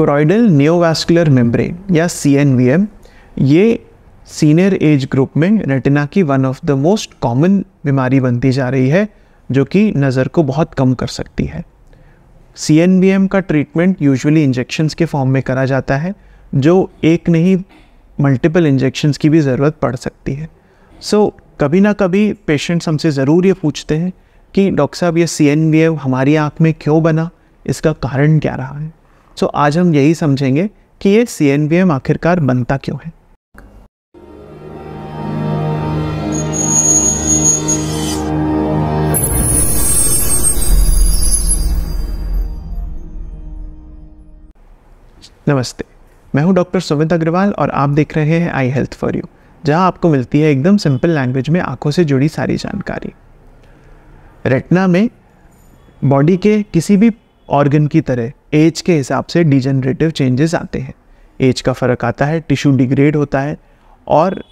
Choroidal नियोवास्कुलर membrane या CNVM, ये senior age group में रेटिना की one of the most common बीमारी बनती जा रही है, जो कि नज़र को बहुत कम कर सकती है। CNVM का ट्रीटमेंट यूजुअली इंजेक्शंस के फॉर्म में करा जाता है, जो एक नहीं मल्टीपल इंजेक्शंस की भी ज़रूरत पड़ सकती है। कभी ना कभी पेशेंट्स हमसे ज़रूर ये पूछते हैं कि डॉक्टर साहब ये CNVM हमारी आँख में क्यों बना, इसका कारण क्या रहा है। आज हम यही समझेंगे कि ये CNVM आखिरकार बनता क्यों है। नमस्ते, मैं हूं डॉक्टर सुमित अग्रवाल और आप देख रहे हैं आई हेल्थ फॉर यू, जहां आपको मिलती है एकदम सिंपल लैंग्वेज में आंखों से जुड़ी सारी जानकारी। रेटिना में बॉडी के किसी भी ऑर्गन की तरह एज के हिसाब से डिजेनरेटिव चेंजेस आते हैं। एज का फ़र्क आता है, टिश्यू डिग्रेड होता है और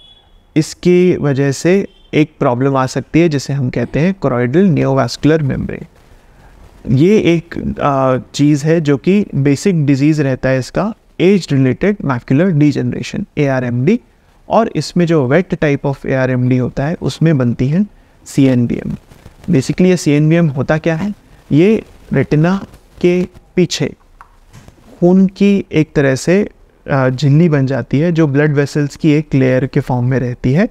इसकी वजह से एक प्रॉब्लम आ सकती है जिसे हम कहते हैं कोरॉइडल नियोवास्कुलर मेम्ब्रेन। ये एक चीज़ है जो कि बेसिक डिजीज़ रहता है इसका, age related macular degeneration ARMD, और इसमें जो वेट टाइप ऑफ ARMD होता है उसमें बनती है CNVM। बेसिकली ये CNVM होता क्या है, ये रेटिना के पीछे खून की एक तरह से झिल्ली बन जाती है जो ब्लड वेसल्स की एक लेयर के फॉर्म में रहती है,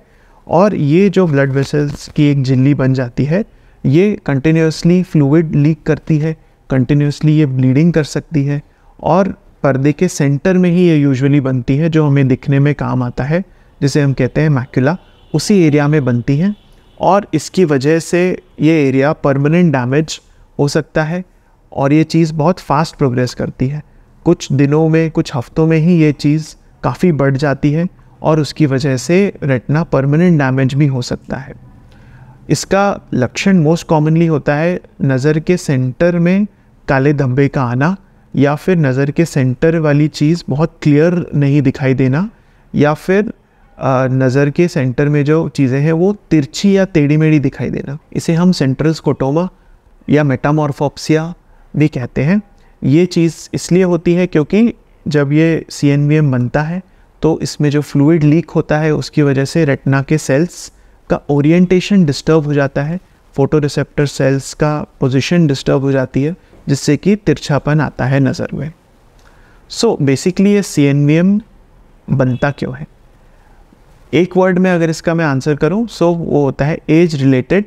और ये जो ब्लड वेसल्स की एक झिल्ली बन जाती है ये कंटिन्यूसली फ्लूइड लीक करती है, कंटिन्यूसली ये ब्लीडिंग कर सकती है, और पर्दे के सेंटर में ही ये यूजुअली बनती है जो हमें दिखने में काम आता है, जिसे हम कहते हैं मैक्युला, उसी एरिया में बनती हैं। और इसकी वजह से ये एरिया परमानेंट डैमेज हो सकता है और ये चीज़ बहुत फास्ट प्रोग्रेस करती है। कुछ दिनों में, कुछ हफ्तों में ही ये चीज़ काफ़ी बढ़ जाती है और उसकी वजह से रेटिना परमानेंट डैमेज भी हो सकता है। इसका लक्षण मोस्ट कॉमनली होता है नज़र के सेंटर में काले धब्बे का आना, या फिर नज़र के सेंटर वाली चीज़ बहुत क्लियर नहीं दिखाई देना, या फिर नज़र के सेंटर में जो चीज़ें हैं वो तिरछी या टेढ़ी मेढ़ी दिखाई देना। इसे हम सेंट्रल स्कोटोमा या मेटामॉर्फोप्सिया भी कहते हैं। ये चीज़ इसलिए होती है क्योंकि जब ये CNVM बनता है तो इसमें जो फ्लूइड लीक होता है उसकी वजह से रेटिना के सेल्स का ओरिएंटेशन डिस्टर्ब हो जाता है, फोटो रिसेप्टर सेल्स का पोजीशन डिस्टर्ब हो जाती है, जिससे कि तिरछापन आता है नज़र में। बेसिकली ये CNVM बनता क्यों है, एक वर्ड में अगर इसका मैं आंसर करूं वो होता है age related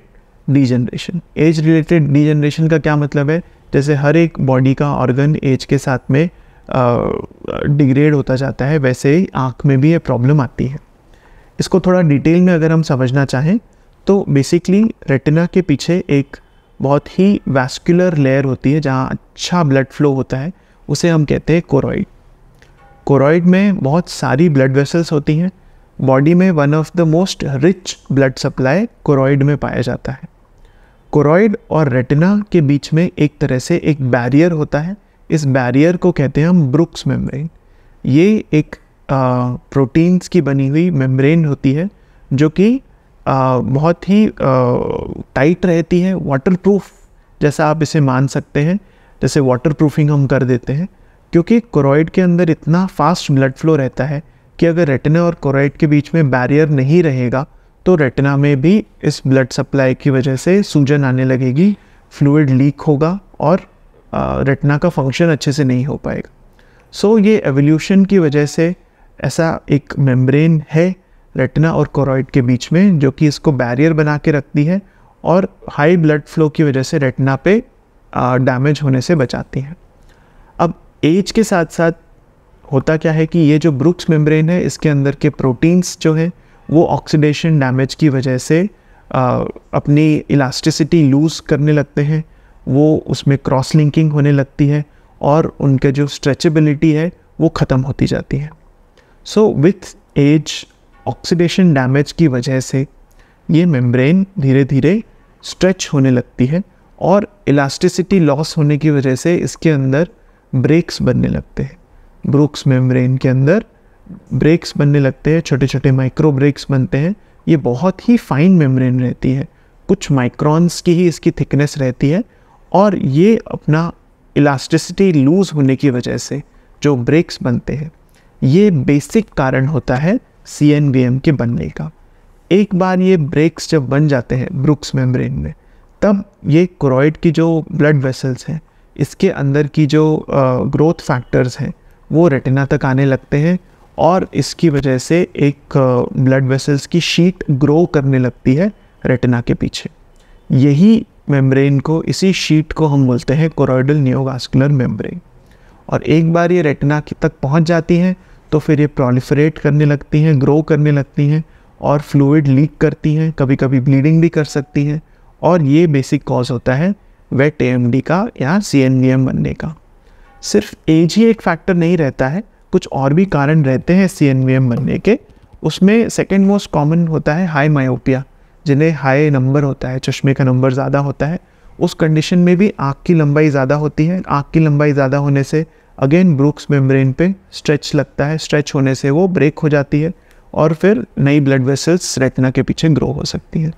degeneration. Age related degeneration का क्या मतलब है, जैसे हर एक बॉडी का ऑर्गन एज के साथ में डिग्रेड होता जाता है, वैसे ही आँख में भी ये प्रॉब्लम आती है। इसको थोड़ा डिटेल में अगर हम समझना चाहें तो बेसिकली रेटिना के पीछे एक बहुत ही वैस्कुलर लेयर होती है जहाँ अच्छा ब्लड फ्लो होता है, उसे हम कहते हैं कोरॉइड। कोरॉइड में बहुत सारी ब्लड वेसल्स होती हैं। बॉडी में one of the most rich blood supply choroid में पाया जाता है। कोरॉइड और रेटिना के बीच में एक तरह से एक बैरियर होता है, इस बैरियर को कहते हैं हम ब्रुक्स मेम्ब्रेन। ये एक प्रोटीन्स की बनी हुई मेम्ब्रेन होती है जो कि बहुत ही टाइट रहती है, वाटरप्रूफ जैसा आप इसे मान सकते हैं, जैसे वाटरप्रूफिंग हम कर देते हैं, क्योंकि कोरॉइड के अंदर इतना फास्ट ब्लड फ्लो रहता है कि अगर रेटिना और कोरॉइड के बीच में बैरियर नहीं रहेगा तो रेटिना में भी इस ब्लड सप्लाई की वजह से सूजन आने लगेगी, फ्लूइड लीक होगा और रेटिना का फंक्शन अच्छे से नहीं हो पाएगा। ये एवोल्यूशन की वजह से ऐसा एक मेम्ब्रेन है रेटिना और कोरॉइड के बीच में जो कि इसको बैरियर बना के रखती है और हाई ब्लड फ्लो की वजह से रेटिना पे डैमेज होने से बचाती है। अब एज के साथ साथ होता क्या है कि ये जो ब्रुक्स मेम्ब्रेन है इसके अंदर के प्रोटीन्स जो हैं वो ऑक्सीडेशन डैमेज की वजह से अपनी इलास्टिसिटी लूज़ करने लगते हैं, वो उसमें क्रॉस लिंकिंग होने लगती है और उनके जो स्ट्रेचेबिलिटी है वो ख़त्म होती जाती है। विथ एज ऑक्सीडेशन डैमेज की वजह से ये मेम्ब्रेन धीरे धीरे स्ट्रेच होने लगती है और इलास्टिसिटी लॉस होने की वजह से इसके अंदर ब्रेक्स बनने लगते हैं। ब्रुक्स मेम्ब्रेन के अंदर ब्रेक्स बनने लगते हैं, छोटे छोटे माइक्रो ब्रेक्स बनते हैं। ये बहुत ही फाइन मेम्ब्रेन रहती है, कुछ माइक्रॉन्स की ही इसकी थिकनेस रहती है और ये अपना इलास्टिसिटी लूज़ होने की वजह से जो ब्रेक्स बनते हैं, ये बेसिक कारण होता है CNVM के बनने का। एक बार ये ब्रेक्स जब बन जाते हैं ब्रुक्स मेम्ब्रेन में, तब ये कोरॉइड की जो ब्लड वेसल्स हैं, इसके अंदर की जो ग्रोथ फैक्टर्स हैं वो रेटिना तक आने लगते हैं और इसकी वजह से एक ब्लड वेसल्स की शीट ग्रो करने लगती है रेटिना के पीछे। यही मेम्ब्रेन को, इसी शीट को हम बोलते हैं कोरॉइडल नियोवास्कुलर मेम्ब्रेन। और एक बार ये रेटिना तक पहुंच जाती हैं तो फिर ये प्रोलिफरेट करने लगती हैं, ग्रो करने लगती हैं और फ्लूइड लीक करती हैं, कभी कभी ब्लीडिंग भी कर सकती हैं। और ये बेसिक कॉज होता है वेट AMD का या CNVM बनने का। सिर्फ एज ही एक फैक्टर नहीं रहता है, कुछ और भी कारण रहते हैं CNVM बनने के। उसमें सेकेंड मोस्ट कॉमन होता है हाई मायोपिया, जिन्हें हाई नंबर होता है, चश्मे का नंबर ज़्यादा होता है। उस कंडीशन में भी आँख की लंबाई ज़्यादा होती है। आँख की लंबाई ज़्यादा होने से अगेन ब्रुक्स मेम्ब्रेन पे स्ट्रेच लगता है, स्ट्रेच होने से वो ब्रेक हो जाती है और फिर नई ब्लड वेसल्स रेटिना के पीछे ग्रो हो सकती है।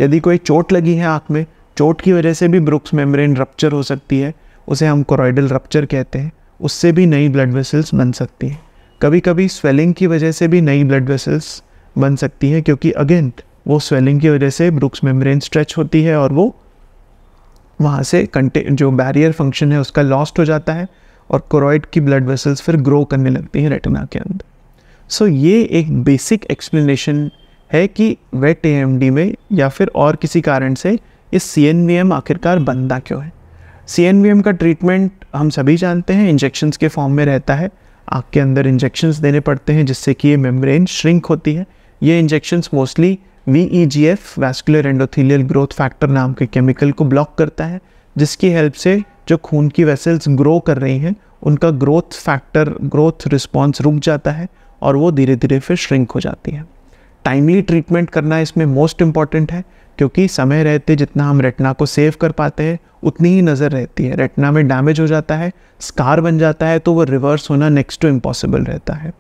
यदि कोई चोट लगी है आँख में, चोट की वजह से भी ब्रुक्स मेम्ब्रेन रप्चर हो सकती है, उसे हम कोरॉइडल रप्चर कहते हैं, उससे भी नई ब्लड वेसल्स बन सकती हैं। कभी कभी स्वेलिंग की वजह से भी नई ब्लड वेसल्स बन सकती हैं, क्योंकि अगेन वो स्वेलिंग की वजह से ब्रुक्स मेम्ब्रेन स्ट्रेच होती है और वो वहाँ से जो बैरियर फंक्शन है उसका लॉस्ट हो जाता है और कोरॉइड की ब्लड वेसल्स फिर ग्रो करने लगती हैं रेटिना के अंदर। सो ये एक बेसिक एक्सप्लेनेशन है कि वेट AMD में या फिर और किसी कारण से इस CNVM आखिरकार बनता क्यों है। CNVM का ट्रीटमेंट हम सभी जानते हैं, इंजेक्शंस के फॉर्म में रहता है। आँख के अंदर इंजेक्शंस देने पड़ते हैं जिससे कि ये मेम्ब्रेन श्रिंक होती है। ये injections mostly VEGF vascular endothelial growth factor नाम के केमिकल को ब्लॉक करता है, जिसकी हेल्प से जो खून की वेसल्स ग्रो कर रही हैं उनका ग्रोथ रिस्पॉन्स रुक जाता है और वो धीरे धीरे फिर श्रिंक हो जाती है। टाइमली ट्रीटमेंट करना इसमें मोस्ट इम्पॉर्टेंट है, क्योंकि समय रहते जितना हम रेटिना को सेव कर पाते हैं उतनी ही नज़र रहती है। रेटिना में डैमेज हो जाता है, स्कार बन जाता है, तो वो रिवर्स होना नेक्स्ट टू इम्पॉसिबल रहता है।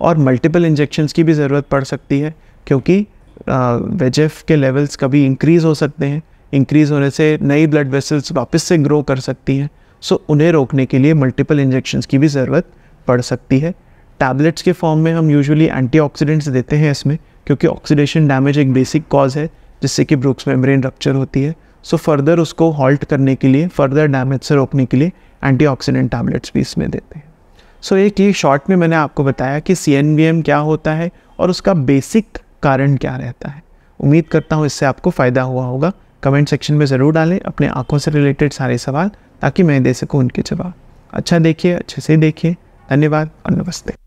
और मल्टीपल इंजेक्शंस की भी ज़रूरत पड़ सकती है, क्योंकि VEGF के लेवल्स कभी इंक्रीज़ हो सकते हैं। इंक्रीज़ होने से नई ब्लड वेसल्स वापस से ग्रो कर सकती हैं। सो उन्हें रोकने के लिए मल्टीपल इंजेक्शंस की भी ज़रूरत पड़ सकती है। टैबलेट्स के फॉर्म में हम यूजुअली एंटीऑक्सीडेंट्स देते हैं इसमें, क्योंकि ऑक्सीडेशन डैमेज एक बेसिक कॉज है जिससे कि ब्रुक्स मेम्ब्रेन रप्चर होती है। सो फर्दर उसको हॉल्ट करने के लिए, फर्दर डैमेज से रोकने के लिए एंटीऑक्सीडेंट टैबलेट्स भी इसमें देते हैं। सो एक ये शॉर्ट में मैंने आपको बताया कि CNVM क्या होता है और उसका बेसिक कारण क्या रहता है। उम्मीद करता हूँ इससे आपको फ़ायदा हुआ होगा। कमेंट सेक्शन में ज़रूर डालें अपने आँखों से रिलेटेड सारे सवाल, ताकि मैं दे सकूँ उनके जवाब। अच्छा देखिए, अच्छे से देखिए। धन्यवाद और नमस्ते।